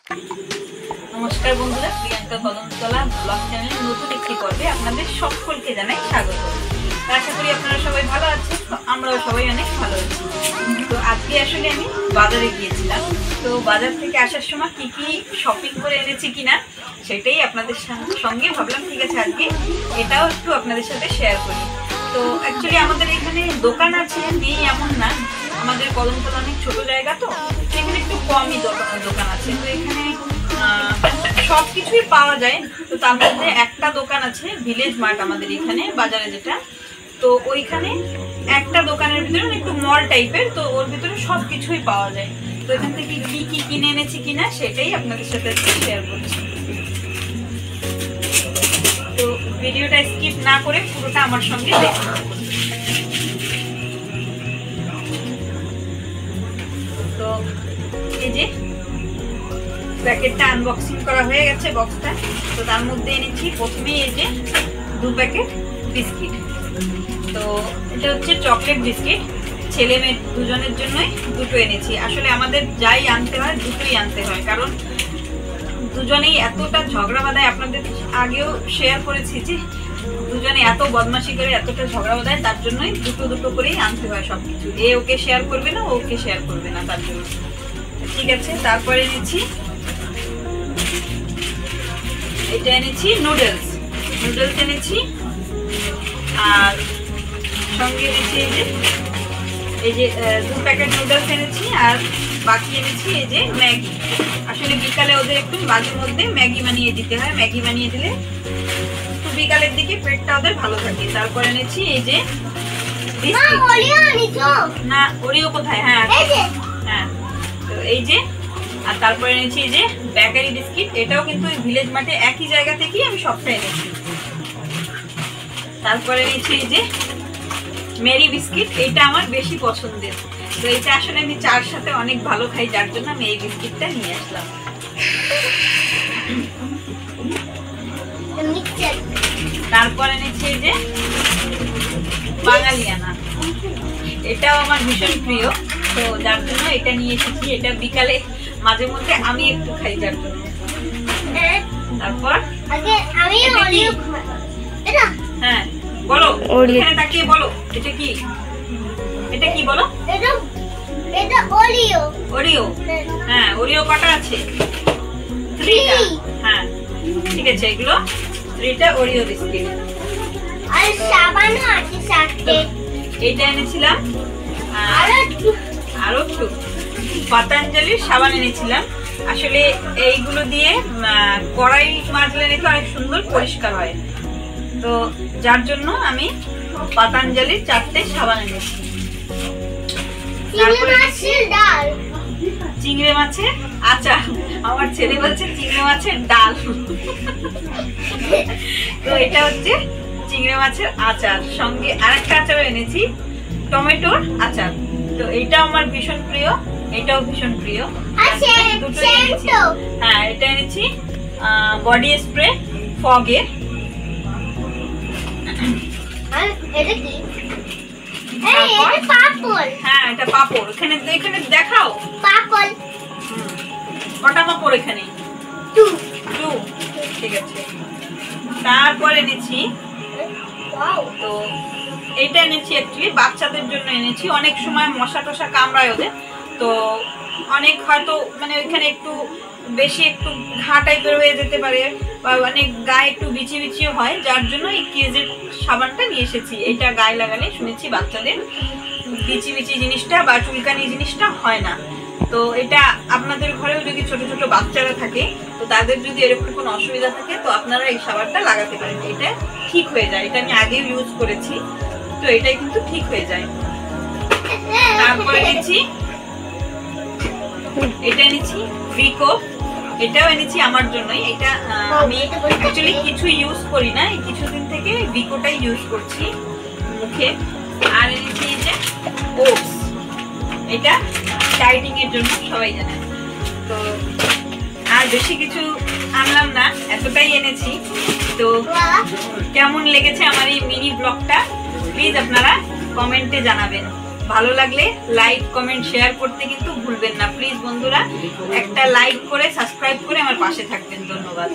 নমস্কার বন্ধুরা, প্রিয়াঙ্কা কদমতলা ব্লগ চ্যানেলের নতুন একটি পর্বে আপনাদের সকলকে জানাই স্বাগত। আশা করি আপনারা সবাই ভালো আছেন। তো আমরাও সবাই অনেক ভালো আছি। তো আজকে আসলে আমি বাজারে গিয়েছিলাম। তো বাজার থেকে আসার সময় কি কি শপিং করে এনেছি কিনা সেটাই আপনাদের সঙ্গে ভাবলাম ঠিক আছে আজকে এটাও একটু আপনাদের সাথে শেয়ার করি। তো অ্যাকচুয়ালি আমাদের এখানে দোকান আছে, নেই এমন না। আমাদের কদমতলা অনেক ছোট জায়গা, তো এখানে একটু কমই দোকান আছে। তো এখানে সবকিছুই পাওয়া যায়। তো তার মধ্যে একটা দোকান আছে ভিলেজ মার্ট আমাদের এখানে বাজারে যেটা, তো ওইখানে একটা দোকানের ভিতরে একটু মল টাইপের, তো ওর ভিতরে সবকিছুই পাওয়া যায়। তো এখান থেকে কি কি কিনে এনেছি কিনা সেটাই আপনাদের সাথে শেয়ার করছি। তো ভিডিওটা স্কিপ না করে পুরোটা আমার সঙ্গে দেখুন। তো এই যে প্যাকেটটা আনবক্সিং করা হয়ে গেছে, বক্সটা। তো তার মধ্যে এনেছি প্রথমেই এই যে 2 প্যাকেট বিস্কিট। তো এটা হচ্ছে চকলেট বিস্কিট, ছেলে মেয়ে দুজনের জন্যই দুটো এনেছি। আসলে আমাদের যাই আনতে হয় দুটোই আনতে হয়, কারণ দুজনেই এতটা ঝগড়া বাঁধায়। আপনাদের আগেও শেয়ার করেছি যে দুজনে এত বদমাশি করে এতটা ঝগড়া বাঁধায়, তার জন্যই দুটো দুটো করেই আনতে হয় সবকিছু। ওকে শেয়ার করবে না, ওকে শেয়ার করবে না, তার জন্য। ঠিক আছে, তারপরে এনেছি এটা এনেছি নুডলস এনেছি, আর সঙ্গে এনেছি এই যে 2 প্যাকেট নুডলস এনেছি, আর বাকি এনেছি এই যে ম্যাগি। আসলে বিকালে ওদের একটু মাঝে মধ্যে ম্যাগি বানিয়ে দিতে হয়, ম্যাগি বানিয়ে দিলে তো বিকালের দিকে পেটটা ওদের ভালো থাকে। তারপর এনেছি এই যে না, ওরিও কোথায়? হ্যাঁ হ্যাঁ, তো এই যে। আর তারপরে এনেছি এই যে বেকারি বিস্কিট, এটাও কিন্তু ভিলেজ মার্টে একই জায়গা থেকেই আমি সবটা এনেছি। তারপরে এনেছি এই যে মেরি বিস্কিট, এটা আমার বেশি পছন্দের। তো এটা আসলে আমি চার সাথে অনেক ভালো খাই, যার জন্য আমি এই বিস্কিটটা নিয়ে আসলাম। তারপর এনেছি এই যে বাঙালিয়ানা, এটাও আমার ভীষণ প্রিয়, তো যার জন্য এটা নিয়ে এসেছি। এটা বিকালে মাঝে মধ্যে আমি একটু খাই, যার জন্য। তারপর হ্যাঁ বলো, এখানে তাকিয়ে বলো এটা কি? এটা কি বলো? এটা ওরিও। ওরিও, হ্যাঁ। ওরিও কটা আছে? 3টা। হ্যাঁ ঠিক আছে, এগুলো 3টা ওরিও বিস্কিট। আর সাবানও আছে 4টে। এইটা এনেছিলাম, আর একটু পতঞ্জলির সাবান এনেছিলাম। আসলে এইগুলো দিয়ে কড়াই মাজলে নাকি অনেক সুন্দর পরিষ্কার হয়, তো যার জন্য আমি পতঞ্জলির 4টে সাবান এনেছি। চিংড়ি মাছের আচার, আমার ছেলে বলছে চিংড়ি মাছের ডাল। তো এটা হচ্ছে চিংড়ি মাছের আচার, সঙ্গে আরেকটা আচারও এনেছি, টমেটোর আচার। তো এইটাও আমার ভীষণ প্রিয়, এটাও ভীষণ প্রিয়। দুটোই এনেছি। হ্যাঁ, এটা এনেছি বডি স্প্রে ফগের। হ্যাঁ, এটা পাপড়। এখানে দেখাও পাপড়। কটা পাপড় এখানে? 2। ঠিক আছে। তারপর এনেছি, তো এটা এনেছি অ্যাকচুয়ালি বাচ্চাদের জন্য এনেছি। অনেক সময় মশা টশা কামড়ায় ওদের, তো অনেক হয়তো মানে ওইখানে একটু বেশি একটু ঘা টাইপের হয়ে যেতে পারে, বা অনেক গায়ে একটু বিচি বিচিও হয়, যার জন্য এই কেজের সাবানটা নিয়ে এসেছি। এটা গায়ে লাগালে শুনেছি বাচ্চাদের বিচি বিচি জিনিসটা বা চুলকানি জিনিসটা হয় না। তো এটা আপনাদের ঘরেও যদি ছোট ছোট বাচ্চারা থাকে, তো তাদের যদি এরকম কোনো অসুবিধা থাকে, তো আপনারা এই সাবানটা লাগাতে পারেন, এটা ঠিক হয়ে যায়। এটা আমি আগেও ইউজ করেছি, তো এটাই কিন্তু ঠিক হয়ে যায়। তারপরে এনেছি এটা এনেছি ভিকো, এটাও এনেছি আমার জন্যই। এটা আমি অ্যাকচুয়ালি কিছু ইউজ করি না, এই কিছুদিন থেকে ভিকোটাই ইউজ করছি মুখে। আর এনেছি এই যে ওটস, এটা ডায়েটিং এর জন্য, সবাই জানে। তো আর বেশি কিছু আনলাম না, এতটাই এনেছি। তো কেমন লেগেছে আমার এই মিনি ব্লগটা প্লিজ আপনারা কমেন্টে জানাবেন। ভালো লাগলে লাইক কমেন্ট শেয়ার করতে কিন্তু ভুলবেন না প্লিজ বন্ধুরা। একটা লাইক করে সাবস্ক্রাইব করে আমার পাশে থাকবেন। ধন্যবাদ।